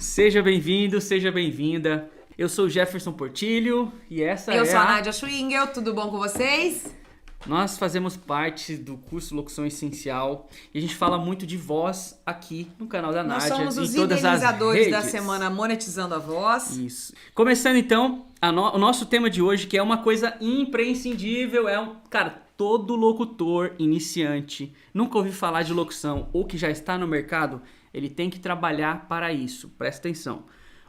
Seja bem-vindo, seja bem-vinda. Eu sou o Jefferson Portilho e essa Eu sou a Nádia Schwingel, tudo bom com vocês? Nós fazemos parte do curso Locução Essencial e a gente fala muito de voz aqui no canal da Nós Nádia. somos os em todas as idealizadores da redes. semana Monetizando a Voz. Isso. Começando então, o nosso tema de hoje, que é uma coisa imprescindível, cara, todo locutor iniciante, nunca ouviu falar de locução ou que já está no mercado, ele tem que trabalhar para isso. Presta atenção.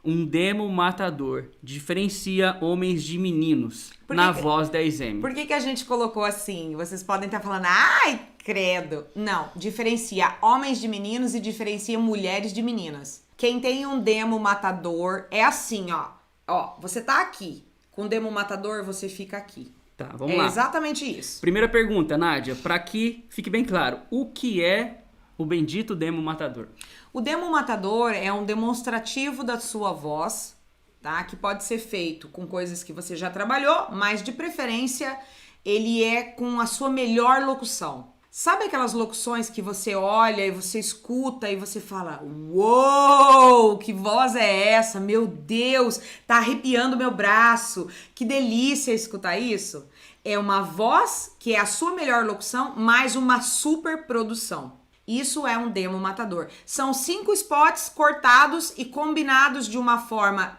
Um demo matador diferencia homens de meninos na voz 10M. Por que a gente colocou assim? Vocês podem estar falando, ai, credo. Não, diferencia homens de meninos e diferencia mulheres de meninas. Quem tem um demo matador é assim, ó. Ó, você tá aqui. Com demo matador, você fica aqui. Tá, vamos lá. É exatamente isso. Primeira pergunta, Nádia, para que fique bem claro, o que é o bendito demo matador? O demo matador é um demonstrativo da sua voz, tá? Que pode ser feito com coisas que você já trabalhou, mas de preferência ele é com a sua melhor locução. Sabe aquelas locuções que você olha e você escuta e você fala: uou, que voz é essa? Meu Deus, tá arrepiando meu braço. Que delícia escutar isso. É uma voz que é a sua melhor locução, mais uma super produção. Isso é um demo matador. São 5 spots cortados e combinados de uma forma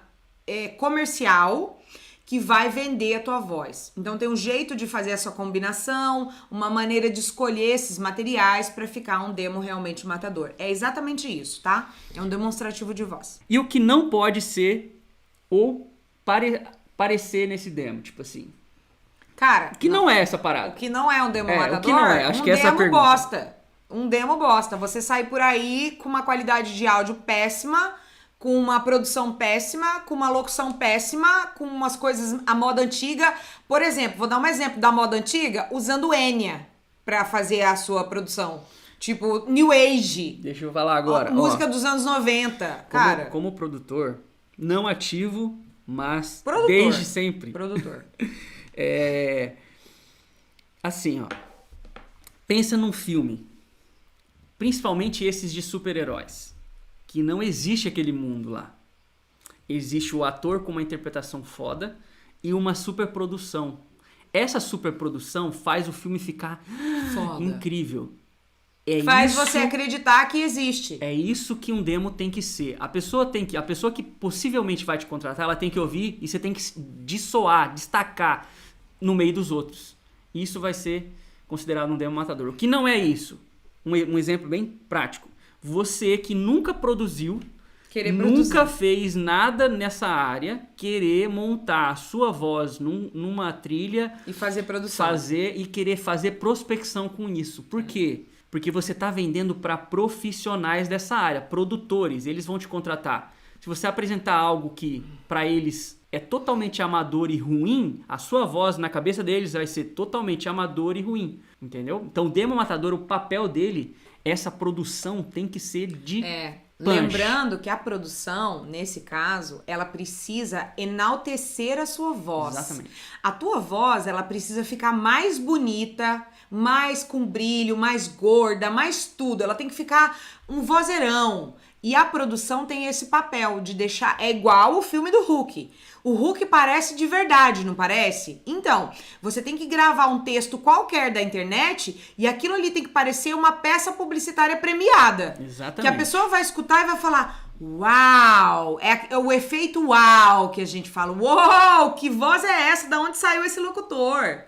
comercial que vai vender a tua voz. Então tem um jeito de fazer essa combinação, uma maneira de escolher esses materiais para ficar um demo realmente matador. É exatamente isso, tá? É um demonstrativo de voz. E o que não pode ser ou parecer nesse demo, tipo assim. Cara, O que não é essa parada? o que não é um demo matador? O que não é? Acho que essa é a demo pergunta. bosta. Um demo bosta. Você sai por aí com uma qualidade de áudio péssima, com uma produção péssima, com uma locução péssima, com umas coisas à moda antiga. Por exemplo, vou dar um exemplo da moda antiga, usando Enya pra fazer a sua produção. Tipo, New Age. Deixa eu falar agora. Música dos anos 90, cara. Como produtor, não ativo, mas Produtor. desde sempre. Produtor. Assim, ó. Pensa num filme. Principalmente esses de super-heróis. Que não existe aquele mundo lá. Existe o ator com uma interpretação foda e uma superprodução. Essa superprodução faz o filme ficar Foda. incrível. Faz você acreditar que existe. É isso que um demo tem que ser. A pessoa que possivelmente vai te contratar, ela tem que ouvir e você tem que dissoar, destacar no meio dos outros. Isso vai ser considerado um demo matador. O que não é isso? Um exemplo bem prático. Você que nunca produziu, nunca fez nada nessa área, querer montar a sua voz numa trilha E fazer produção. e querer fazer prospecção com isso. Por quê? Porque você está vendendo para profissionais dessa área, produtores, eles vão te contratar. Se você apresentar algo que para eles é totalmente amador e ruim, a sua voz na cabeça deles vai ser totalmente amador e ruim, entendeu? Então o demo matador, o papel dele, essa produção tem que ser de punch. Lembrando que a produção, nesse caso, ela precisa enaltecer a sua voz. Exatamente. A tua voz, ela precisa ficar mais bonita, mais com brilho, mais gorda, mais tudo. Ela tem que ficar um vozeirão. E a produção tem esse papel de deixar... É igual o filme do Hulk. O Hulk parece de verdade, não parece? Então, você tem que gravar um texto qualquer da internet e aquilo ali tem que parecer uma peça publicitária premiada. Exatamente. Que a pessoa vai escutar e vai falar, uau! É o efeito uau que a gente fala. Uau, que voz é essa? Da onde saiu esse locutor?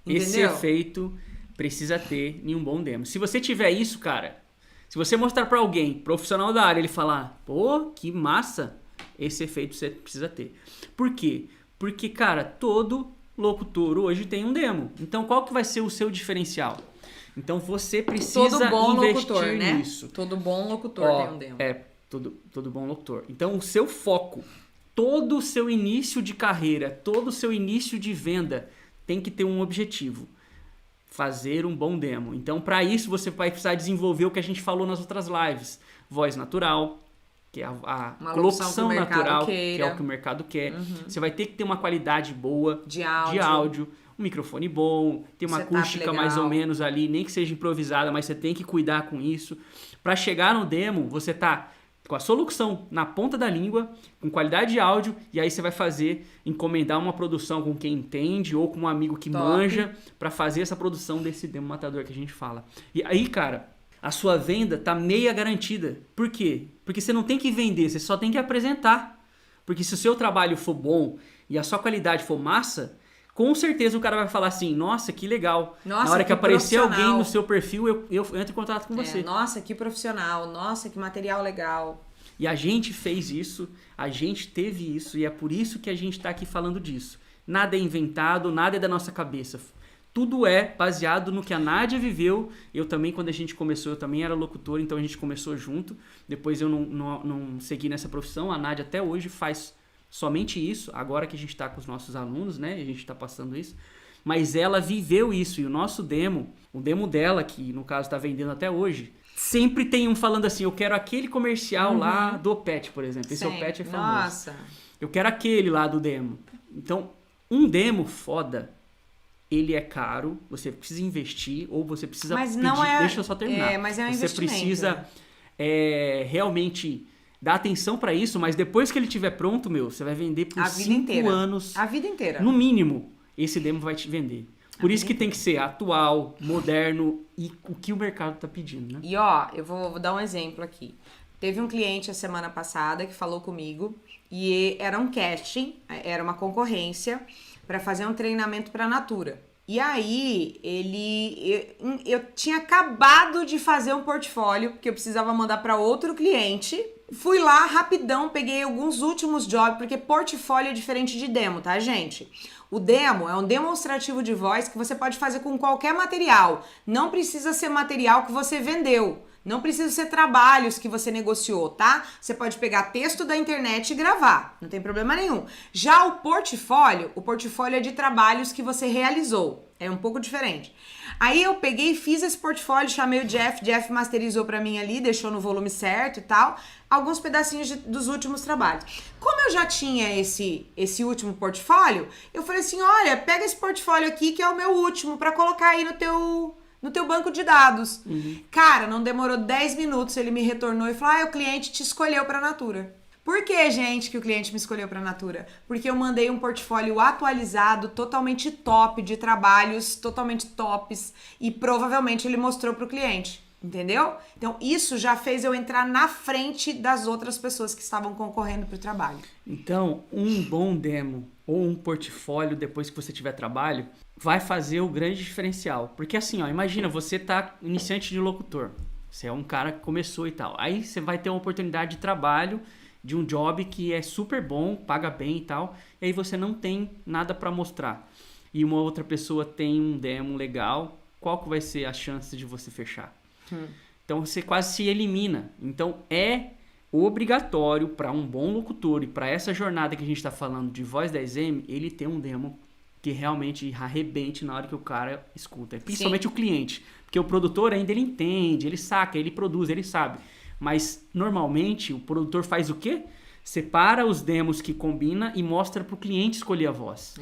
Entendeu? Esse efeito precisa ter em um bom demo. Se você tiver isso, cara, se você mostrar pra alguém, profissional da área, ele falar, pô, que massa, esse efeito você precisa ter. Por quê? Porque, cara, todo locutor hoje tem um demo. Então, qual que vai ser o seu diferencial? Então, você precisa Todo bom investir locutor, né? nisso. Todo bom locutor tem um demo. Todo bom locutor. Então, o seu foco, todo o seu início de carreira, todo o seu início de venda tem que ter um objetivo. Fazer um bom demo. Então, para isso, você vai precisar desenvolver o que a gente falou nas outras lives. Voz natural, que é a locução natural, que é o que o mercado quer. Você vai ter que ter uma qualidade boa de áudio, um microfone bom, ter uma acústica mais ou menos ali, nem que seja improvisada, mas você tem que cuidar com isso. Para chegar no demo, você tá com a sua locução na ponta da língua, com qualidade de áudio, e aí você vai encomendar uma produção com quem entende ou com um amigo que manja pra fazer essa produção desse demo matador que a gente fala. E aí, cara, a sua venda tá meia garantida. Por quê? Porque você não tem que vender, você só tem que apresentar. Porque se o seu trabalho for bom e a sua qualidade for massa, com certeza o cara vai falar assim, nossa, que legal. Nossa, na hora que aparecer alguém no seu perfil, eu entro em contato com você. Nossa, que profissional. Nossa, que material legal. E a gente fez isso, a gente teve isso, e é por isso que a gente está aqui falando disso. Nada é inventado, nada é da nossa cabeça. Tudo é baseado no que a Nádia viveu. Eu também, quando a gente começou, eu também era locutor, então a gente começou junto. Depois eu não segui nessa profissão. A Nádia até hoje faz somente isso, agora que a gente está com os nossos alunos, né? A gente está passando isso. Mas ela viveu isso, e o nosso demo, o demo dela, que no caso está vendendo até hoje, sempre tem um falando assim, eu quero aquele comercial lá do Pet, por exemplo. Esse é o Pet é famoso. Nossa. Eu quero aquele lá do demo. Então, um demo foda, ele é caro, você precisa investir, ou você precisa mas pedir... Não é, deixa eu só terminar. Mas é um você investimento. precisa realmente dar atenção pra isso, mas depois que ele estiver pronto, você vai vender por 5 anos. A vida inteira. No mínimo, esse demo vai te vender. Por isso que tem que ser atual, moderno e o que o mercado tá pedindo, né? E ó, eu vou dar um exemplo aqui. Teve um cliente a semana passada que falou comigo e era um casting, era uma concorrência para fazer um treinamento para Natura. E aí, eu tinha acabado de fazer um portfólio que eu precisava mandar para outro cliente. Fui lá rapidão, peguei alguns últimos jobs, porque portfólio é diferente de demo, tá, gente? O demo é um demonstrativo de voz que você pode fazer com qualquer material. Não precisa ser material que você vendeu. Não precisa ser trabalhos que você negociou, tá? Você pode pegar texto da internet e gravar, não tem problema nenhum. Já o portfólio é de trabalhos que você realizou. É um pouco diferente. Aí eu peguei e fiz esse portfólio, chamei o Jeff masterizou pra mim ali, deixou no volume certo e tal, alguns pedacinhos dos últimos trabalhos. Como eu já tinha esse último portfólio, eu falei assim, olha, pega esse portfólio aqui que é o meu último pra colocar aí no teu banco de dados. Cara, não demorou 10 minutos, ele me retornou e falou, o cliente te escolheu pra Natura. Por que, gente, que o cliente me escolheu pra Natura? Porque eu mandei um portfólio atualizado, totalmente top, de trabalhos totalmente tops, e provavelmente ele mostrou pro cliente, entendeu? Então, isso já fez eu entrar na frente das outras pessoas que estavam concorrendo pro trabalho. Então, um bom demo ou um portfólio, depois que você tiver trabalho, vai fazer o grande diferencial. Porque assim, imagina, você tá iniciante de locutor, você é um cara que começou e tal, aí você vai ter uma oportunidade de trabalho, de um job que é super bom, paga bem e tal, e aí você não tem nada para mostrar. E uma outra pessoa tem um demo legal, qual que vai ser a chance de você fechar? Então você quase se elimina. Então é obrigatório para um bom locutor e para essa jornada que a gente está falando de Voz 10M, ele ter um demo que realmente arrebente na hora que o cara escuta. Principalmente o cliente. Porque o produtor ainda ele entende, ele saca, ele produz, ele sabe. Mas, normalmente, o produtor faz o quê? Separa os demos que combina e mostra pro cliente escolher a voz.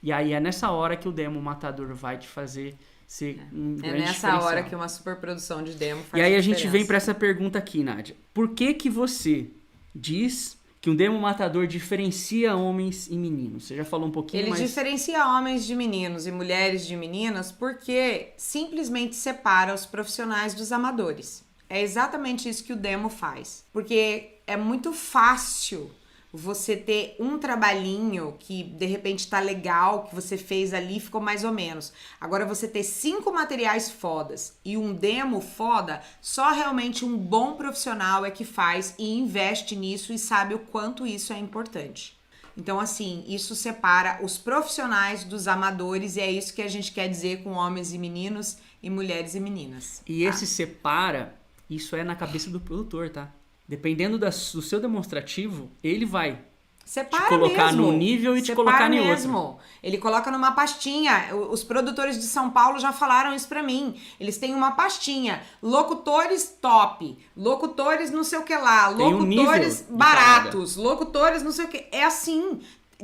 E aí é nessa hora que o demo matador vai te fazer ser um grande nessa diferencial. hora que uma superprodução de demo faz E aí a diferença. gente vem para essa pergunta aqui, Nádia. Por que você diz que um demo matador diferencia homens e meninos? Você já falou um pouquinho, Ele diferencia homens de meninos e mulheres de meninas porque simplesmente separa os profissionais dos amadores. É exatamente isso que o demo faz. Porque é muito fácil você ter um trabalhinho que de repente tá legal, que você fez ali, ficou mais ou menos. Agora você ter 5 materiais fodas e um demo foda, só realmente um bom profissional é que faz e investe nisso e sabe o quanto isso é importante. Então, assim, isso separa os profissionais dos amadores e é isso que a gente quer dizer com homens e meninos e mulheres e meninas. E esse separa, isso é na cabeça do produtor, tá? Dependendo do seu demonstrativo, ele vai Separa te colocar mesmo. num nível e te Separa colocar em mesmo. outro. Ele coloca numa pastinha. Os produtores de São Paulo já falaram isso pra mim. Eles têm uma pastinha. Locutores top. Locutores não sei o que lá. Tem Locutores nível baratos. Locutores não sei o que. É assim.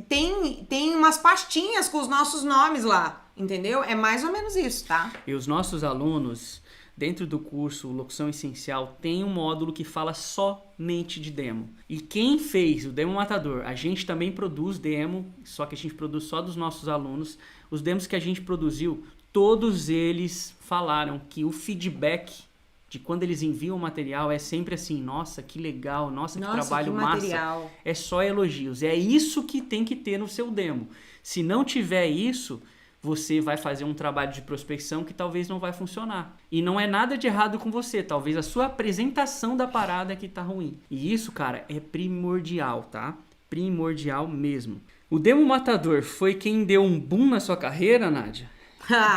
Tem umas pastinhas com os nossos nomes lá. Entendeu? É mais ou menos isso, tá? E os nossos alunos dentro do curso Locução Essencial, tem um módulo que fala somente de demo. E quem fez o Demo Matador, a gente também produz demo, só que a gente produz só dos nossos alunos. Os demos que a gente produziu, todos eles falaram que o feedback de quando eles enviam o material é sempre assim, nossa, que legal, nossa, que trabalho massa. É só elogios. É isso que tem que ter no seu demo. Se não tiver isso, você vai fazer um trabalho de prospecção que talvez não vai funcionar. E não é nada de errado com você, talvez a sua apresentação da parada que tá ruim. E isso, cara, é primordial, tá? Primordial mesmo. O Demo Matador foi quem deu um boom na sua carreira, Nádia?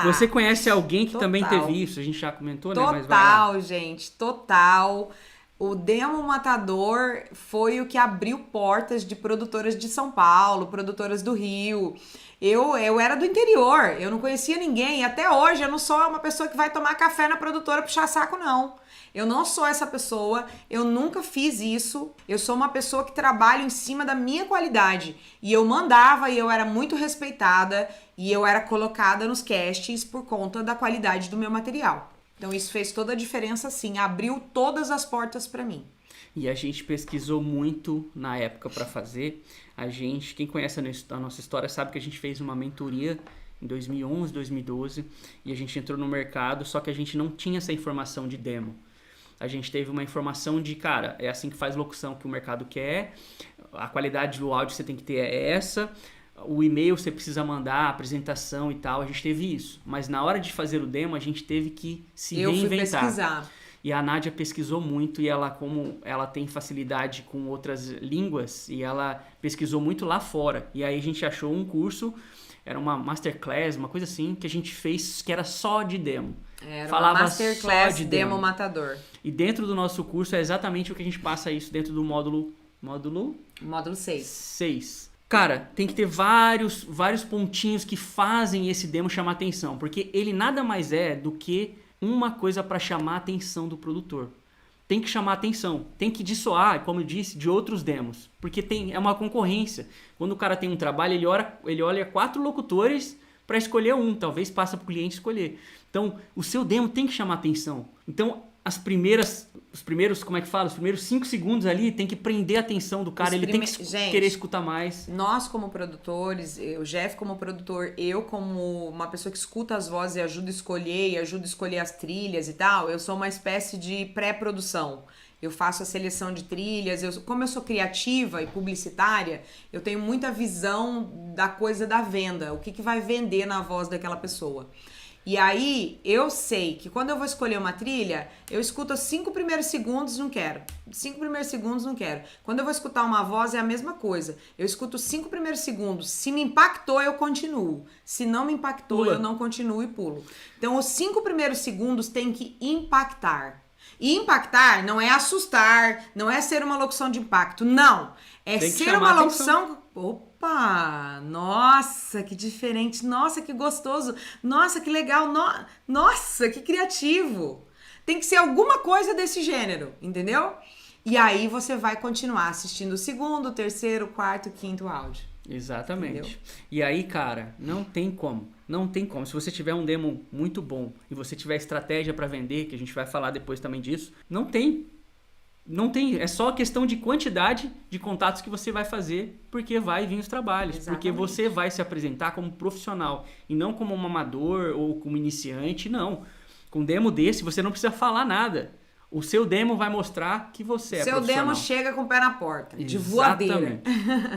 Você conhece alguém que também teve isso? A gente já comentou, né? Mas vai lá. Total, gente, total. O Demo Matador foi o que abriu portas de produtoras de São Paulo, produtoras do Rio. Eu era do interior, eu não conhecia ninguém. E até hoje eu não sou uma pessoa que vai tomar café na produtora puxar saco, não. Eu não sou essa pessoa, eu nunca fiz isso. Eu sou uma pessoa que trabalha em cima da minha qualidade. E eu mandava e eu era muito respeitada e eu era colocada nos castings por conta da qualidade do meu material. Então isso fez toda a diferença, sim. Abriu todas as portas pra mim. E a gente pesquisou muito na época para fazer. Quem conhece a nossa história sabe que a gente fez uma mentoria em 2011, 2012 e a gente entrou no mercado, só que a gente não tinha essa informação de demo. A gente teve uma informação de, cara, é assim que faz locução que o mercado quer, a qualidade do áudio que você tem que ter é essa, o e-mail você precisa mandar, a apresentação e tal, a gente teve isso. Mas na hora de fazer o demo, a gente teve que se reinventar. Eu fui pesquisar. E a Nádia pesquisou muito e ela, como ela tem facilidade com outras línguas, e ela pesquisou muito lá fora. E aí a gente achou um curso, era uma masterclass, uma coisa assim, que a gente fez que era só de demo. Era Falava uma masterclass de demo Matador. E dentro do nosso curso é exatamente o que a gente passa isso dentro do módulo 6. 6. Cara, tem que ter vários pontinhos que fazem esse demo chamar atenção, porque ele nada mais é do que uma coisa para chamar a atenção do produtor. Tem que chamar a atenção, tem que dissoar, como eu disse, de outros demos, porque é uma concorrência. Quando o cara tem um trabalho, ele olha 4 locutores para escolher um, talvez passa para o cliente escolher. Então, o seu demo tem que chamar atenção. Então, os primeiros 5 segundos ali tem que prender a atenção do cara, ele tem que querer escutar mais. Nós como produtores, o Jeff como produtor, eu como uma pessoa que escuta as vozes e ajuda a escolher as trilhas e tal, eu sou uma espécie de pré-produção. Eu faço a seleção de trilhas, como eu sou criativa e publicitária, eu tenho muita visão da coisa da venda, o que vai vender na voz daquela pessoa. E aí, eu sei que quando eu vou escolher uma trilha, eu escuto os 5 primeiros segundos, não quero. 5 primeiros segundos, não quero. Quando eu vou escutar uma voz, é a mesma coisa. Eu escuto os 5 primeiros segundos. Se me impactou, eu continuo. Se não me impactou, eu não continuo e pulo. Então, os 5 primeiros segundos tem que impactar. E impactar não é assustar, não é ser uma locução de impacto, não. É ser uma locução... Opa! Nossa, que diferente! Nossa, que gostoso! Nossa, que legal! Nossa, que criativo! Tem que ser alguma coisa desse gênero, entendeu? E aí você vai continuar assistindo o segundo, terceiro, quarto, quinto áudio. Exatamente. Entendeu? E aí, cara, não tem como. Não tem como. Se você tiver um demo muito bom e você tiver estratégia para vender, que a gente vai falar depois também disso, não tem. Não tem, é só questão de quantidade de contatos que você vai fazer, porque vai vir os trabalhos. Exatamente. Porque você vai se apresentar como profissional e não como um amador ou como iniciante, não. Com um demo desse, você não precisa falar nada. O seu demo vai mostrar que você é profissional. Seu demo chega com o pé na porta, de voadeira.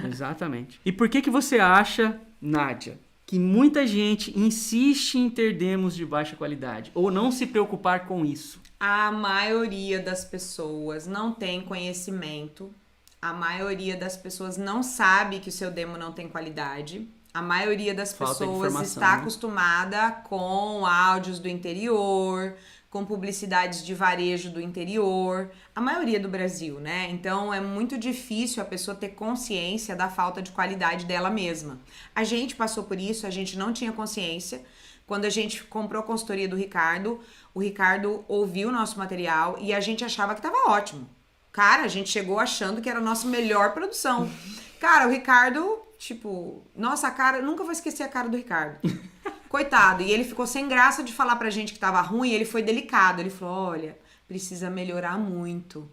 Exatamente. E por que você acha, Nádia, que muita gente insiste em ter demos de baixa qualidade ou não se preocupar com isso? A maioria das pessoas não tem conhecimento, a maioria das pessoas não sabe que o seu demo não tem qualidade, a maioria das pessoas está acostumada com áudios do interior, com publicidades de varejo do interior, a maioria do Brasil, né? Então é muito difícil a pessoa ter consciência da falta de qualidade dela mesma. A gente passou por isso, a gente não tinha consciência. Quando a gente comprou a consultoria do Ricardo, o Ricardo ouviu o nosso material e a gente achava que estava ótimo. Cara, a gente chegou achando que era a nossa melhor produção. Cara, o Ricardo, tipo... Nossa, a cara... Nunca vou esquecer a cara do Ricardo. Coitado. E ele ficou sem graça de falar pra gente que tava ruim, ele foi delicado. Ele falou, olha, precisa melhorar muito.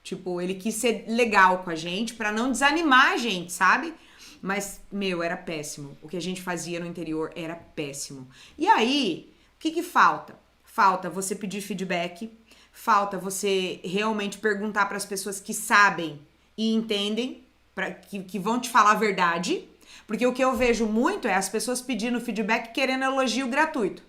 Tipo, ele quis ser legal com a gente pra não desanimar a gente, sabe? Mas, meu, era péssimo. O que a gente fazia no interior era péssimo. E aí, o que falta? Falta você pedir feedback, falta você realmente perguntar para as pessoas que sabem e entendem, que vão te falar a verdade. Porque o que eu vejo muito é as pessoas pedindo feedback querendo elogio gratuito.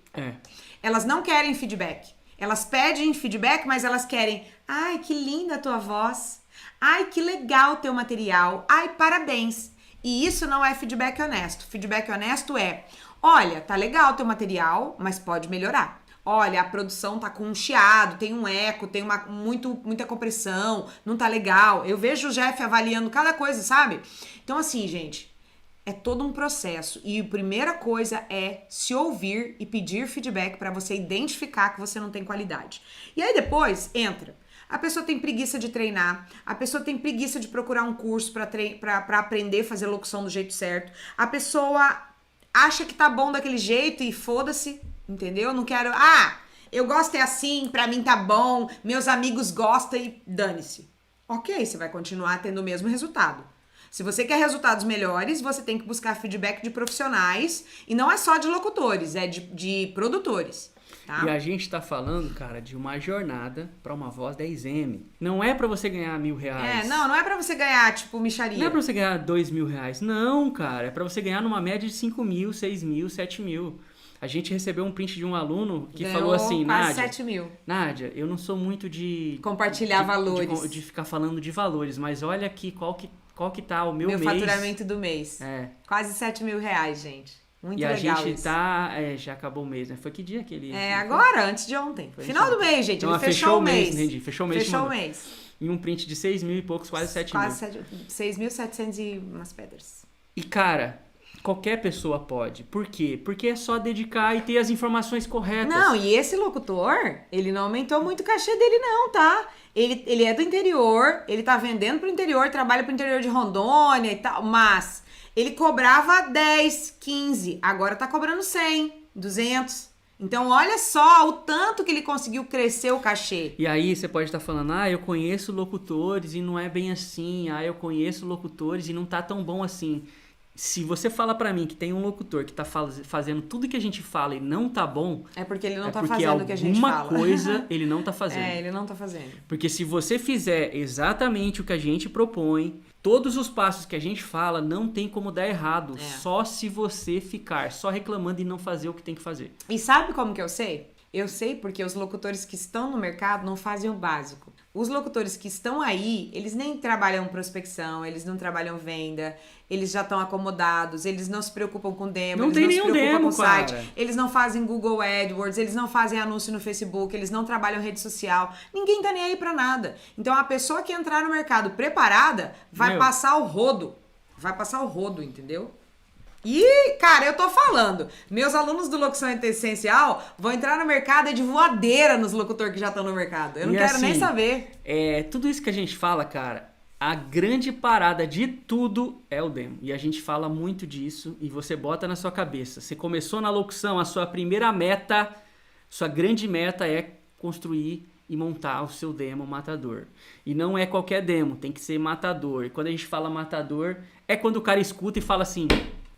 Elas não querem feedback. Elas pedem feedback, mas elas querem... Ai, que linda a tua voz. Ai, que legal o teu material. Ai, parabéns. E isso não é feedback honesto. Feedback honesto é... Olha, tá legal o teu material, mas pode melhorar. Olha, a produção tá com um chiado, tem um eco, tem muita compressão, não tá legal. Eu vejo o Jeff avaliando cada coisa, sabe? Então, assim, gente, é todo um processo. E a primeira coisa é se ouvir e pedir feedback pra você identificar que você não tem qualidade. E aí depois, entra. A pessoa tem preguiça de treinar, a pessoa tem preguiça de procurar um curso pra aprender a fazer locução do jeito certo. A pessoa acha que tá bom daquele jeito e foda-se, entendeu? Não quero... eu gosto é assim, pra mim tá bom, meus amigos gostam e dane-se. Ok, você vai continuar tendo o mesmo resultado. Se você quer resultados melhores, você tem que buscar feedback de profissionais e não é só de locutores, é de produtores. Tá? E a gente tá falando, cara, de uma jornada pra uma voz 10M. Não é pra você ganhar R$1.000. Não é pra você ganhar, tipo, micharia. Não é pra você ganhar R$2.000. Não, cara. É pra você ganhar numa média de 5.000, 6.000, 7.000. A gente recebeu um print de um aluno que falou assim, quase Nádia, 7.000. Nádia, eu não sou muito de... Compartilhar valores. De ficar falando de valores, mas olha aqui qual que tá o meu mês. Faturamento do mês. Quase R$7.000, gente. Muito legal isso. E a gente tá... já acabou o mês, né? Foi que dia que ele... agora, antes de ontem. Final do mês, gente. Então, ele fechou o mês. Entendi. Fechou o mês. Fechou o mês. E um print de 6.000 e poucos, quase 7.000. Quase 6.700 e umas pedras. E, cara... Qualquer pessoa pode. Por quê? Porque é só dedicar e ter as informações corretas. Não, e esse locutor, ele não aumentou muito o cachê dele não, tá? Ele é do interior, ele tá vendendo pro interior, trabalha pro interior de Rondônia e tal, mas ele cobrava 10, 15, agora tá cobrando 100, 200. Então, olha só o tanto que ele conseguiu crescer o cachê. E aí, você pode estar falando, eu conheço locutores e não é bem assim. Eu conheço locutores e não tá tão bom assim. Se você fala pra mim que tem um locutor que tá fazendo tudo que a gente fala e não tá bom... É porque ele não tá fazendo o que a gente fala. Alguma coisa ele não tá fazendo. Ele não tá fazendo. Porque se você fizer exatamente o que a gente propõe, todos os passos que a gente fala, não tem como dar errado. Só se você ficar só reclamando e não fazer o que tem que fazer. E sabe como que eu sei? Eu sei porque os locutores que estão no mercado não fazem o básico. Os locutores que estão aí, eles nem trabalham prospecção, eles não trabalham venda, eles já estão acomodados, eles não se preocupam com demo, eles não se preocupam com site, eles não fazem Google AdWords, eles não fazem anúncio no Facebook, eles não trabalham rede social, ninguém tá nem aí pra nada. Então a pessoa que entrar no mercado preparada vai passar o rodo, entendeu? E, cara, eu tô falando, meus alunos do Locução Essencial vão entrar no mercado de voadeira nos locutores que já estão no mercado. Eu não quero nem saber. Tudo isso que a gente fala, cara, a grande parada de tudo é o demo. E a gente fala muito disso e você bota na sua cabeça. Você começou na locução, a sua primeira meta, sua grande meta é construir e montar o seu demo matador. E não é qualquer demo, tem que ser matador. E quando a gente fala matador, é quando o cara escuta e fala assim...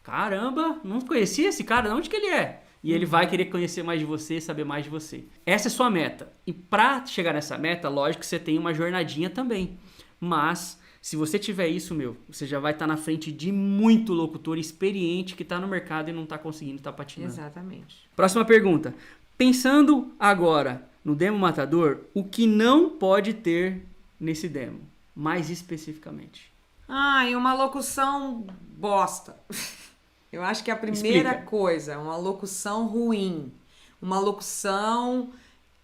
Caramba, não conhecia esse cara, de onde que ele é? E ele vai querer conhecer mais de você, saber mais de você. Essa é a sua meta. E pra chegar nessa meta, lógico que você tem uma jornadinha também. Mas, se você tiver isso, você já vai estar na frente de muito locutor experiente que tá no mercado e não tá conseguindo, tá patinando. Exatamente. Próxima pergunta. Pensando agora no demo matador, o que não pode ter nesse demo? Mais especificamente. E uma locução bosta. Eu acho que a primeira coisa, uma locução ruim. Uma locução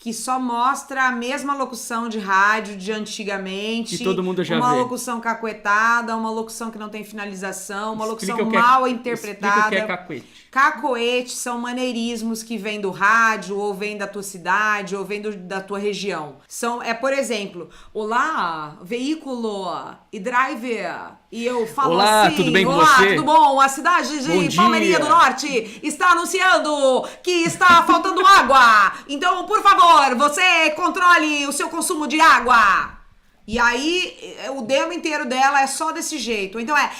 que só mostra a mesma locução de rádio de antigamente. Que todo mundo já uma vê. locução cacuetada, uma locução que não tem finalização, uma Explica locução o que é- mal Explica interpretada. o que é cacuete. Cacoete são maneirismos que vêm do rádio, ou vêm da tua cidade, ou vêm da tua região. Por exemplo, olá, veículo e driver. E eu falo Olá, assim, tudo bem com olá, você? tudo bom? A cidade Bom de dia. Palmeirinha do Norte está anunciando que está faltando água. Então, por favor, você controle o seu consumo de água. E aí, o demo inteiro dela é só desse jeito. Então olha,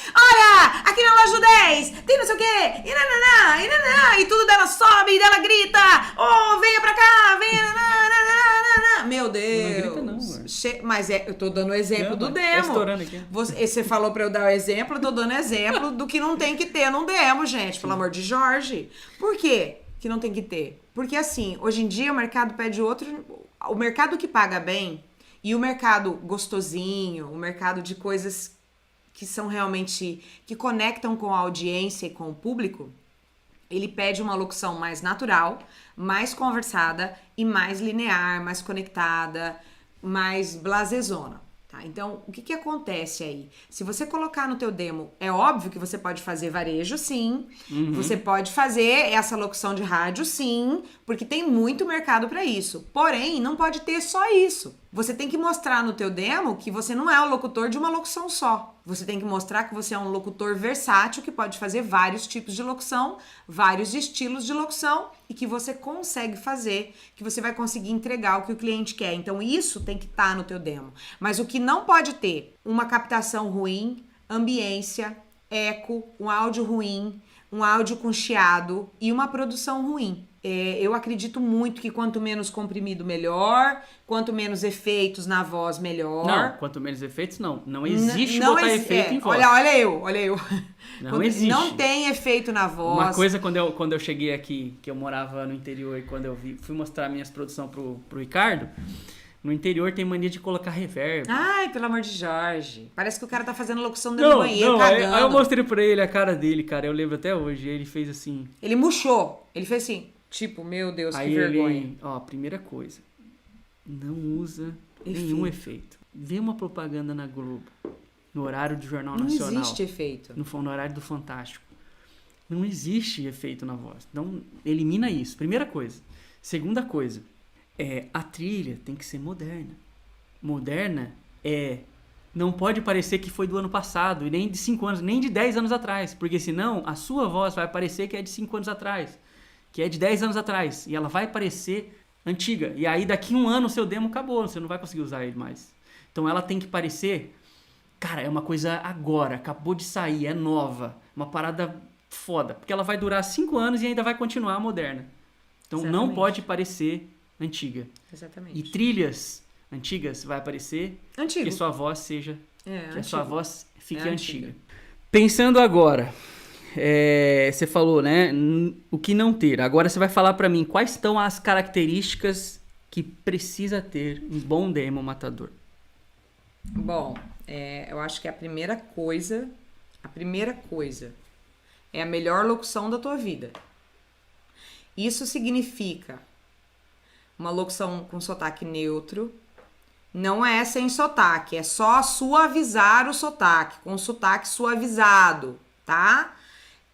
aqui na loja 10, tem não sei o quê, e nananá, e nananá, e tudo dela sobe, e dela grita, oh, venha pra cá, venha, nananá. Meu Deus. Não grita não, mano. Mas eu tô dando o exemplo do Tá demo. estourando aqui. Você falou pra eu dar o exemplo, eu tô dando exemplo do que não tem que ter num demo, gente, pelo amor de Jorge. Por quê que não tem que ter? Porque assim, hoje em dia o mercado pede outro... O mercado que paga bem... E o mercado gostosinho, o mercado de coisas que são realmente, que conectam com a audiência e com o público, ele pede uma locução mais natural, mais conversada e mais linear, mais conectada, mais blasezona. Tá? Então, o que acontece aí? Se você colocar no teu demo, é óbvio que você pode fazer varejo, sim. Você pode fazer essa locução de rádio, sim, porque tem muito mercado para isso. Porém, não pode ter só isso. Você tem que mostrar no teu demo que você não é o locutor de uma locução só. Você tem que mostrar que você é um locutor versátil que pode fazer vários tipos de locução, vários estilos de locução e que você consegue fazer, que você vai conseguir entregar o que o cliente quer. Então isso tem que estar no teu demo. Mas o que não pode ter, uma captação ruim, ambiência, eco, um áudio ruim, um áudio com chiado e uma produção ruim. Eu acredito muito que quanto menos comprimido, melhor. Quanto menos efeitos na voz, melhor. Não, quanto menos efeitos, não. Não existe botar efeito em voz. Olha eu. Não existe. Não tem efeito na voz. Uma coisa, quando eu cheguei aqui, que eu morava no interior, e quando eu fui mostrar minhas produções pro Ricardo, no interior tem mania de colocar reverb. Ai, pelo amor de Jorge. Parece que o cara tá fazendo locução dentro do banheiro, cagando. Aí eu mostrei pra ele a cara dele, cara. Eu lembro até hoje. Ele fez assim... Ele murchou. Ele fez assim... Tipo, meu Deus, aí que vergonha. Ó, primeira coisa. Não usa nenhum efeito. Vê uma propaganda na Globo, no horário do Jornal Nacional. Não existe efeito. No horário do Fantástico. Não existe efeito na voz. Então, elimina isso. Primeira coisa. Segunda coisa. A trilha tem que ser moderna. Moderna não pode parecer que foi do ano passado, e nem de 5 anos, nem de 10 anos atrás. Porque senão, a sua voz vai parecer que é de 5 anos atrás. Que é de 10 anos atrás, e ela vai parecer antiga. E aí daqui 1 ano o seu demo acabou, você não vai conseguir usar ele mais. Então ela tem que parecer, cara, é uma coisa agora, acabou de sair, é nova, uma parada foda. Porque ela vai durar 5 anos e ainda vai continuar moderna. Então não pode parecer antiga. Exatamente. E trilhas antigas vai parecer que sua voz seja, que a sua voz fique antiga. Pensando agora... você falou, né? O que não ter. Agora você vai falar pra mim quais são as características que precisa ter um bom demo matador. Bom, eu acho que a primeira coisa é a melhor locução da tua vida. Isso significa uma locução com sotaque neutro. Não é sem sotaque, é só suavizar o sotaque, com sotaque suavizado, tá?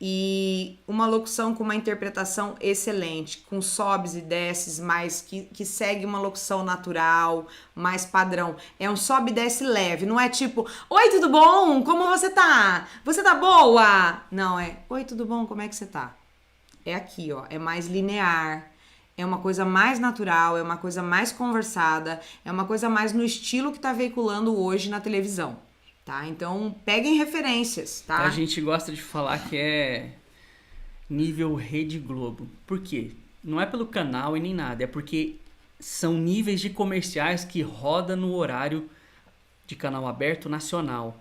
E uma locução com uma interpretação excelente, com sobes e desces, mais que segue uma locução natural, mais padrão. É um sobe e desce leve, não é tipo, oi, tudo bom? Como você tá? Você tá boa? Não, oi, tudo bom? Como é que você tá? É aqui, ó, é mais linear, é uma coisa mais natural, é uma coisa mais conversada, é uma coisa mais no estilo que tá veiculando hoje na televisão. Tá? Então, peguem referências, tá? A gente gosta de falar que é nível Rede Globo. Por quê? Não é pelo canal e nem nada, é porque são níveis de comerciais que rodam no horário de canal aberto nacional.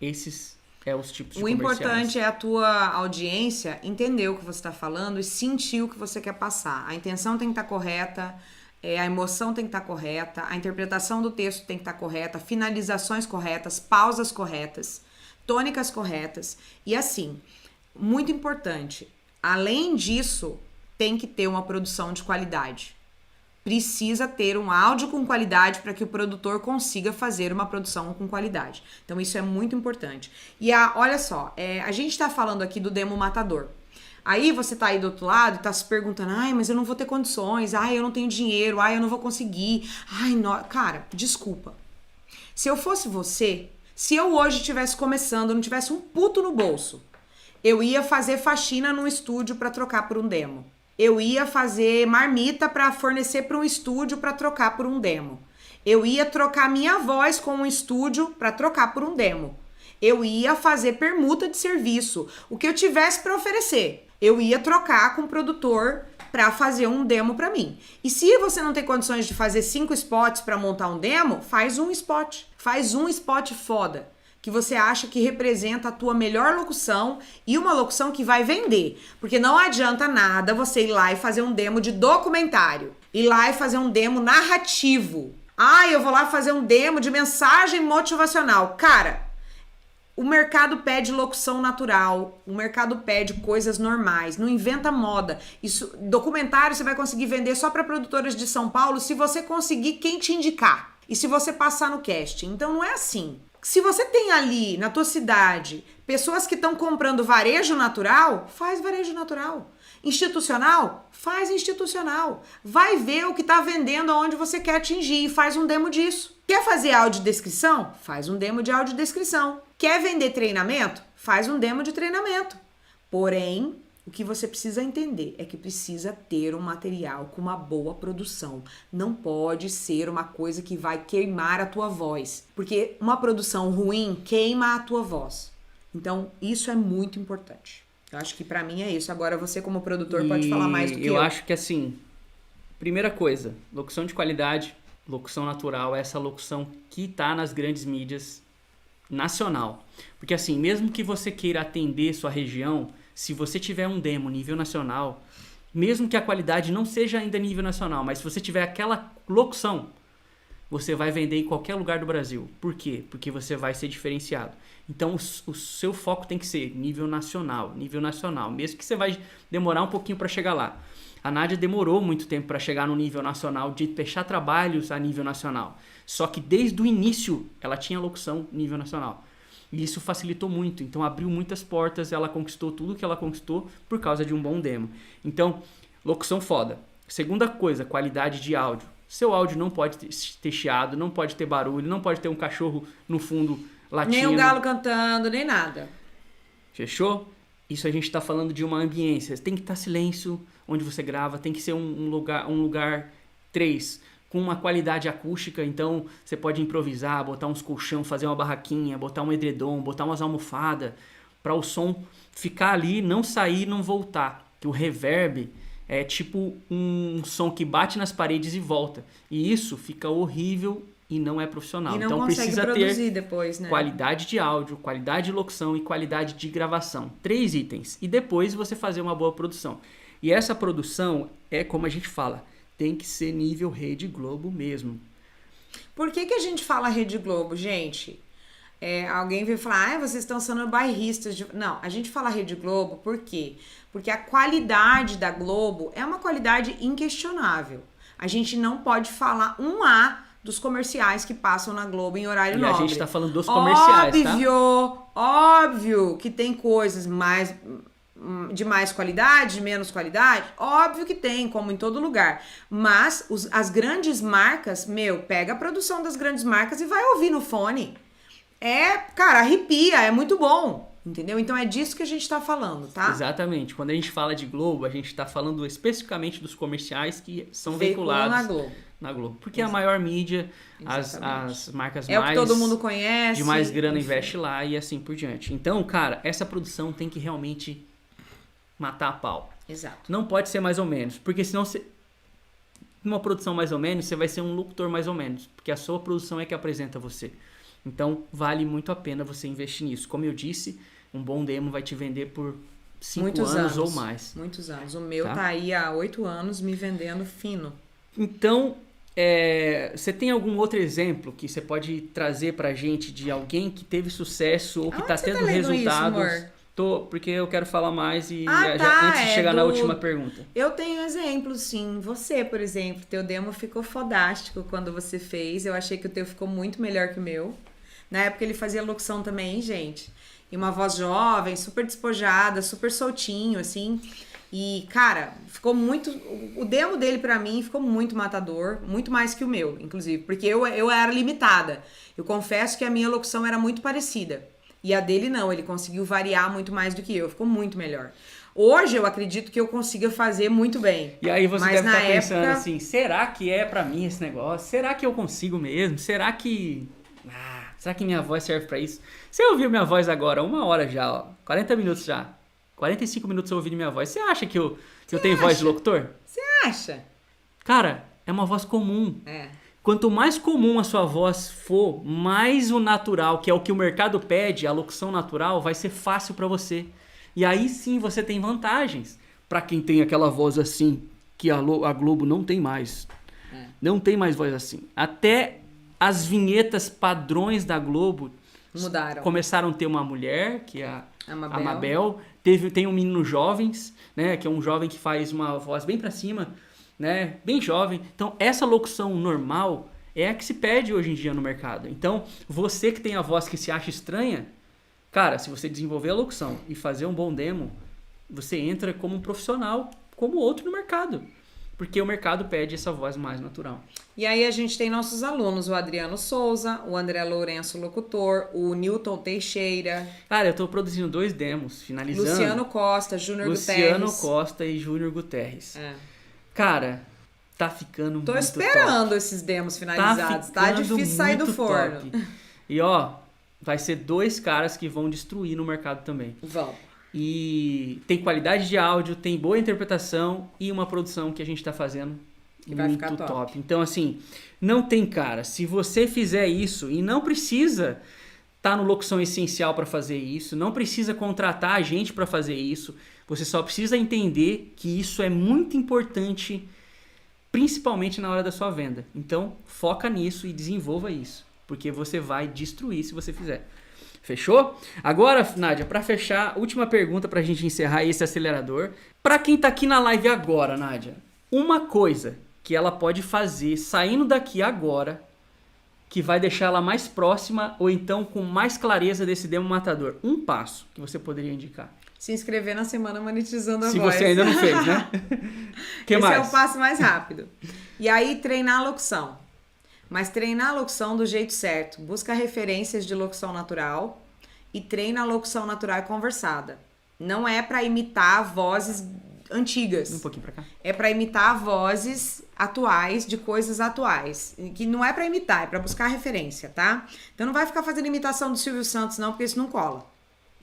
Esses os tipos de comerciais. O importante é a tua audiência entender o que você está falando e sentir o que você quer passar. A intenção tem que estar correta, a emoção tem que estar correta, a interpretação do texto tem que estar correta, finalizações corretas, pausas corretas, tônicas corretas. E assim, muito importante, além disso, tem que ter uma produção de qualidade. precisa ter um áudio com qualidade para que o produtor consiga fazer uma produção com qualidade. Então isso é muito importante. E olha só, a gente tá falando aqui do demo matador. Aí você tá aí do outro lado e tá se perguntando, ai, mas eu não vou ter condições, ai, eu não tenho dinheiro, ai, eu não vou conseguir, ai, não. Cara, desculpa. Se eu fosse você, se eu hoje estivesse começando, não tivesse um puto no bolso, eu ia fazer faxina num estúdio para trocar por um demo. Eu ia fazer marmita para fornecer para um estúdio para trocar por um demo. Eu ia trocar minha voz com um estúdio para trocar por um demo. Eu ia fazer permuta de serviço. O que eu tivesse para oferecer, eu ia trocar com o produtor para fazer um demo para mim. E se você não tem condições de fazer 5 spots para montar um demo, faz um spot. Faz um spot foda, que você acha que representa a tua melhor locução e uma locução que vai vender. Porque não adianta nada você ir lá e fazer um demo de documentário, ir lá e fazer um demo narrativo. Ah, eu vou lá fazer um demo de mensagem motivacional. Cara, o mercado pede locução natural, o mercado pede coisas normais, não inventa moda. Isso, documentário você vai conseguir vender só para produtoras de São Paulo se você conseguir quem te indicar e se você passar no casting. Então não é assim. Se você tem ali na tua cidade pessoas que estão comprando varejo natural, faz varejo natural. Institucional, faz institucional. Vai ver o que está vendendo aonde você quer atingir e faz um demo disso. Quer fazer audiodescrição? Faz um demo de audiodescrição. Quer vender treinamento? Faz um demo de treinamento. Porém, o que você precisa entender é que precisa ter um material com uma boa produção. Não pode ser uma coisa que vai queimar a tua voz, porque uma produção ruim queima a tua voz. Então, isso é muito importante. Eu acho que pra mim é isso. Agora você como produtor pode falar mais do que eu. Eu acho que assim, primeira coisa, locução de qualidade, locução natural, essa locução que tá nas grandes mídias nacional. Porque assim, mesmo que você queira atender sua região, se você tiver um demo nível nacional, mesmo que a qualidade não seja ainda nível nacional, mas se você tiver aquela locução, você vai vender em qualquer lugar do Brasil. Por quê? Porque você vai ser diferenciado. Então, o seu foco tem que ser nível nacional, mesmo que você vai demorar um pouquinho para chegar lá. A Nádia demorou muito tempo para chegar no nível nacional, de fechar trabalhos a nível nacional. Só que desde o início, ela tinha locução nível nacional. E isso facilitou muito, então abriu muitas portas, ela conquistou tudo que ela conquistou por causa de um bom demo. Então, locução foda. Segunda coisa, qualidade de áudio. Seu áudio não pode ter chiado, não pode ter barulho, não pode ter um cachorro no fundo latindo. Nem um galo cantando, nem nada. Fechou? Isso a gente está falando de uma ambiência. Tem que estar silêncio onde você grava, tem que ser um lugar 3, com uma qualidade acústica. Então você pode improvisar, botar uns colchão, fazer uma barraquinha, botar um edredom, botar umas almofadas, para o som ficar ali, não sair, não voltar. Que o reverb é tipo um som que bate nas paredes e volta. E isso fica horrível e não é profissional. E não então consegue precisa produzir ter depois, né? qualidade de áudio, qualidade de locução e qualidade de gravação. 3 itens. E depois você fazer uma boa produção. E essa produção é como a gente fala, tem que ser nível Rede Globo mesmo. Por que a gente fala Rede Globo, gente? Alguém veio falar, vocês estão sendo bairristas. Não, a gente fala Rede Globo por quê? Porque a qualidade da Globo é uma qualidade inquestionável. A gente não pode falar um A dos comerciais que passam na Globo em horário nobre. E a gente tá falando dos comerciais, Óbvio que tem coisas de mais qualidade, de menos qualidade, óbvio que tem, como em todo lugar. Mas as grandes marcas, pega a produção das grandes marcas e vai ouvir no fone. Cara, arrepia, é muito bom. Entendeu? Então é disso que a gente tá falando, tá? Exatamente. Quando a gente fala de Globo, a gente tá falando especificamente dos comerciais que são veiculados na Globo. Porque é a maior mídia, as marcas mais... É o que todo mundo conhece. De mais grana investe lá e assim por diante. Então, cara, essa produção tem que realmente matar a pau. Exato. Não pode ser mais ou menos. Porque senão, numa produção mais ou menos, você vai ser um locutor mais ou menos. Porque a sua produção é que apresenta você. Então, vale muito a pena você investir nisso. Como eu disse, um bom demo vai te vender por 5 anos ou mais. Muitos anos. O meu tá aí há 8 anos me vendendo fino. Então, você tem algum outro exemplo que você pode trazer pra gente de alguém que teve sucesso ou que tá tendo resultados Porque eu quero falar mais e antes de é chegar na última pergunta. Eu tenho exemplos, sim. Você, por exemplo, teu demo ficou fodástico quando você fez. Eu achei que o teu ficou muito melhor que o meu. Na época ele fazia locução também, gente. E uma voz jovem, super despojada, super soltinho, assim. E, cara, ficou muito... O demo dele, pra mim, ficou muito matador. Muito mais que o meu, inclusive. Porque eu era limitada. Eu confesso que a minha locução era muito parecida. E a dele não, ele conseguiu variar muito mais do que eu. Ficou muito melhor. Hoje eu acredito que eu consiga fazer muito bem. E aí você deve estar pensando época... assim, será que é pra mim esse negócio? Será que eu consigo mesmo? Será que minha voz serve pra isso? Você ouviu minha voz agora, 1 hora já, ó, 40 minutos já. 45 minutos ouvindo minha voz. Você acha que eu tenho voz de locutor? Você acha? Cara, é uma voz comum. É. Quanto mais comum a sua voz for, mais o natural, que é o que o mercado pede, a locução natural, vai ser fácil pra você. E aí sim você tem vantagens. Pra quem tem aquela voz assim, que a Globo não tem mais. Não tem mais voz assim. Até as vinhetas padrões da Globo mudaram. Começaram a ter uma mulher, que é a Amabel. Tem um menino jovens, né, que é um jovem que faz uma voz bem pra cima, né, bem jovem. Então, essa locução normal é a que se pede hoje em dia no mercado. Então, você que tem a voz que se acha estranha, cara, se você desenvolver a locução e fazer um bom demo, você entra como um profissional, como outro no mercado. Porque o mercado pede essa voz mais natural. E aí a gente tem nossos alunos, o Adriano Souza, o André Lourenço, locutor, o Newton Teixeira. Cara, eu tô produzindo 2 demos, finalizando. Luciano Costa, Júnior Guterres. Luciano Costa e Júnior Guterres. Cara, tá ficando muito top. Tô esperando esses demos finalizados, tá difícil sair do forno. Top. E ó, vai ser 2 caras que vão destruir no mercado também. Vão. E tem qualidade de áudio, tem boa interpretação e uma produção que a gente tá fazendo que vai muito ficar top. Então, assim, não tem cara. Se você fizer isso, e não precisa tá no Locução Essencial para fazer isso, não precisa contratar a gente para fazer isso, você só precisa entender que isso é muito importante, principalmente na hora da sua venda. Então, foca nisso e desenvolva isso, porque você vai destruir se você fizer. Fechou? Agora, Nádia, para fechar, última pergunta pra gente encerrar esse acelerador. Para quem tá aqui na live agora, Nádia, uma coisa que ela pode fazer saindo daqui agora, que vai deixar ela mais próxima ou então com mais clareza desse demo matador. Um passo que você poderia indicar. Se inscrever na Semana Monetizando a Voz. Se você ainda não fez, né? Que Esse mais? é o passo mais rápido. E aí, treinar a locução. Mas treinar a locução do jeito certo. Busca referências de locução natural e treina a locução natural e conversada. Não é para imitar vozes antigas. Um pouquinho pra cá. É para imitar vozes atuais, de coisas atuais. Que não é para imitar, é para buscar referência, tá? Então não vai ficar fazendo imitação do Silvio Santos não, porque isso não cola,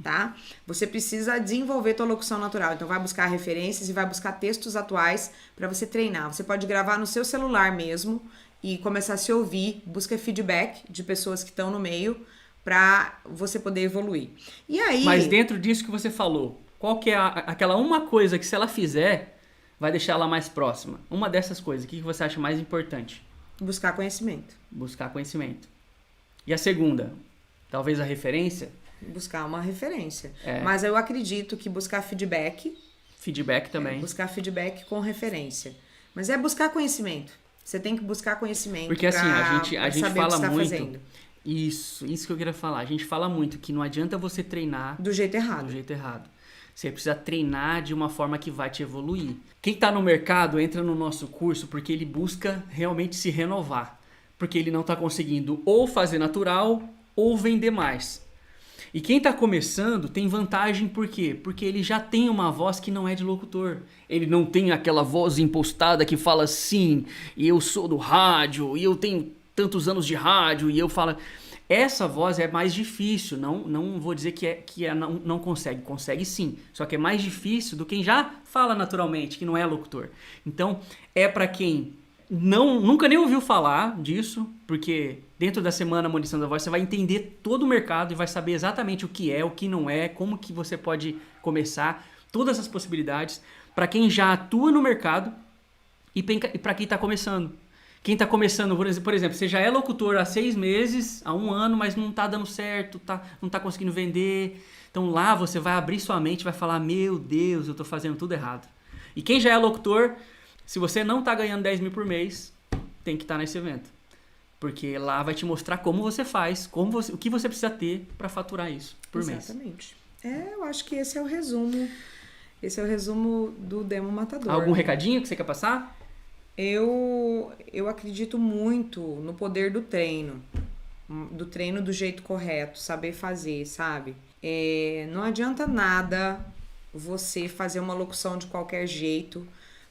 tá? Você precisa desenvolver tua locução natural. Então vai buscar referências e vai buscar textos atuais para você treinar. Você pode gravar no seu celular mesmo e começar a se ouvir, busca feedback de pessoas que estão no meio para você poder evoluir. E aí... Mas dentro disso que você falou, qual que é aquela uma coisa que se ela fizer, vai deixar ela mais próxima? Uma dessas coisas, o que você acha mais importante? Buscar conhecimento. Buscar conhecimento. E a segunda? Talvez a referência? Buscar uma referência. Mas eu acredito que buscar feedback... Feedback também. Buscar feedback com referência. Mas é buscar conhecimento. Você tem que buscar conhecimento. Porque assim, a gente fala muito. Fazendo. Isso que eu queria falar. A gente fala muito que não adianta você treinar do jeito errado. Você precisa treinar de uma forma que vai te evoluir. Quem está no mercado entra no nosso curso porque ele busca realmente se renovar. Porque ele não está conseguindo ou fazer natural ou vender mais. E quem está começando tem vantagem por quê? Porque ele já tem uma voz que não é de locutor. Ele não tem aquela voz impostada que fala assim, e eu sou do rádio, e eu tenho tantos anos de rádio, e eu falo... Essa voz é mais difícil, não vou dizer que não consegue, consegue sim. Só que é mais difícil do que quem já fala naturalmente, que não é locutor. Então, é para quem nunca nem ouviu falar disso, porque dentro da Semana Monetizando a Voz você vai entender todo o mercado e vai saber exatamente o que é, o que não é, como que você pode começar, todas as possibilidades, para quem já atua no mercado e para quem está começando. Quem tá começando, por exemplo, você já é locutor há 6 meses, há 1 ano, mas não tá dando certo, não tá conseguindo vender. Então lá você vai abrir sua mente e vai falar, meu Deus, eu tô fazendo tudo errado. E quem já é locutor, se você não tá ganhando 10 mil por mês, tem que estar nesse evento. Porque lá vai te mostrar como você faz, o que você precisa ter para faturar isso por mês. Exatamente. Eu acho que esse é o resumo. Esse é o resumo do Demo Matador. Algum recadinho que você quer passar? Eu acredito muito no poder do treino do jeito correto, saber fazer, sabe? Não adianta nada você fazer uma locução de qualquer jeito,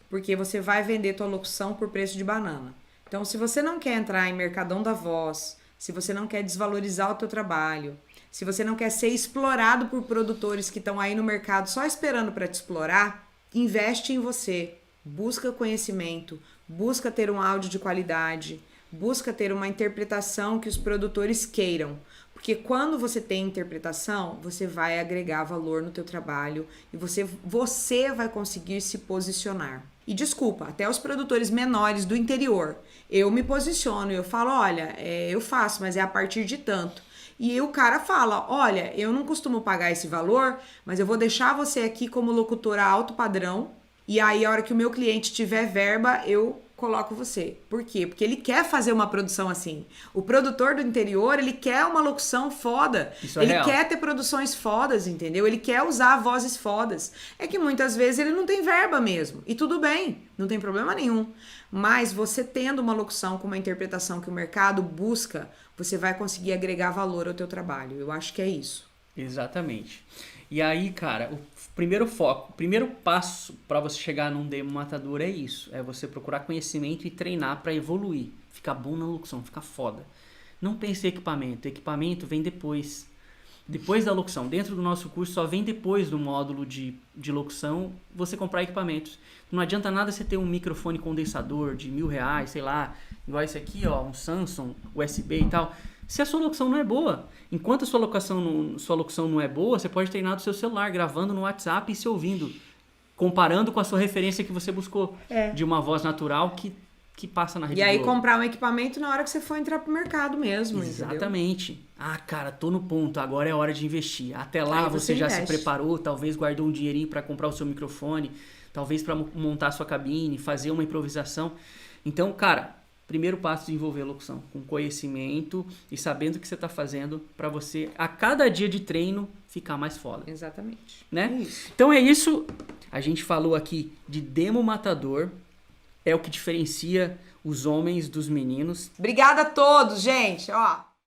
porque você vai vender tua locução por preço de banana. Então, se você não quer entrar em mercadão da voz, se você não quer desvalorizar o teu trabalho, se você não quer ser explorado por produtores que estão aí no mercado só esperando para te explorar, investe em você, busca conhecimento, busca ter um áudio de qualidade, busca ter uma interpretação que os produtores queiram. Porque quando você tem interpretação, você vai agregar valor no teu trabalho e você vai conseguir se posicionar. E desculpa, até os produtores menores do interior, eu me posiciono, eu falo, olha, eu faço, mas é a partir de tanto. E o cara fala, olha, eu não costumo pagar esse valor, mas eu vou deixar você aqui como locutora alto padrão, e aí a hora que o meu cliente tiver verba, eu coloco você. Por quê? Porque ele quer fazer uma produção assim. O produtor do interior, ele quer uma locução foda. Isso é ele real. quer ter produções fodas, entendeu? Ele quer usar vozes fodas. É que muitas vezes ele não tem verba mesmo. E tudo bem, não tem problema nenhum. Mas você tendo uma locução com uma interpretação que o mercado busca, você vai conseguir agregar valor ao teu trabalho. Eu acho que é isso. Exatamente. E aí, cara, o primeiro passo para você chegar num demo matador é isso. É você procurar conhecimento e treinar para evoluir. Ficar bom na locução, ficar foda. Não pense em equipamento. Equipamento vem depois. Depois da locução. Dentro do nosso curso só vem depois do módulo de locução você comprar equipamentos. Não adianta nada você ter um microfone condensador de R$1.000, sei lá, igual esse aqui, ó, um Samsung, USB e tal. Se a sua locução não é boa, enquanto a sua locução não é boa, você pode treinar do seu celular, gravando no WhatsApp e se ouvindo, comparando com a sua referência que você buscou, de uma voz natural que passa na Rede Globo. E aí Globo. comprar um equipamento na hora que você for entrar pro mercado mesmo, Exatamente. Entendeu? Ah, cara, tô no ponto, agora é hora de investir. Até lá aí você já investe. se preparou, talvez guardou um dinheirinho para comprar o seu microfone, talvez para montar a sua cabine, fazer uma improvisação. Então, cara, primeiro passo de desenvolver a locução, com conhecimento e sabendo o que você está fazendo para você, a cada dia de treino, ficar mais foda. Exatamente. Né? É isso. Então é isso. A gente falou aqui de demo matador. É o que diferencia os homens dos meninos. Obrigada a todos, gente. Ó.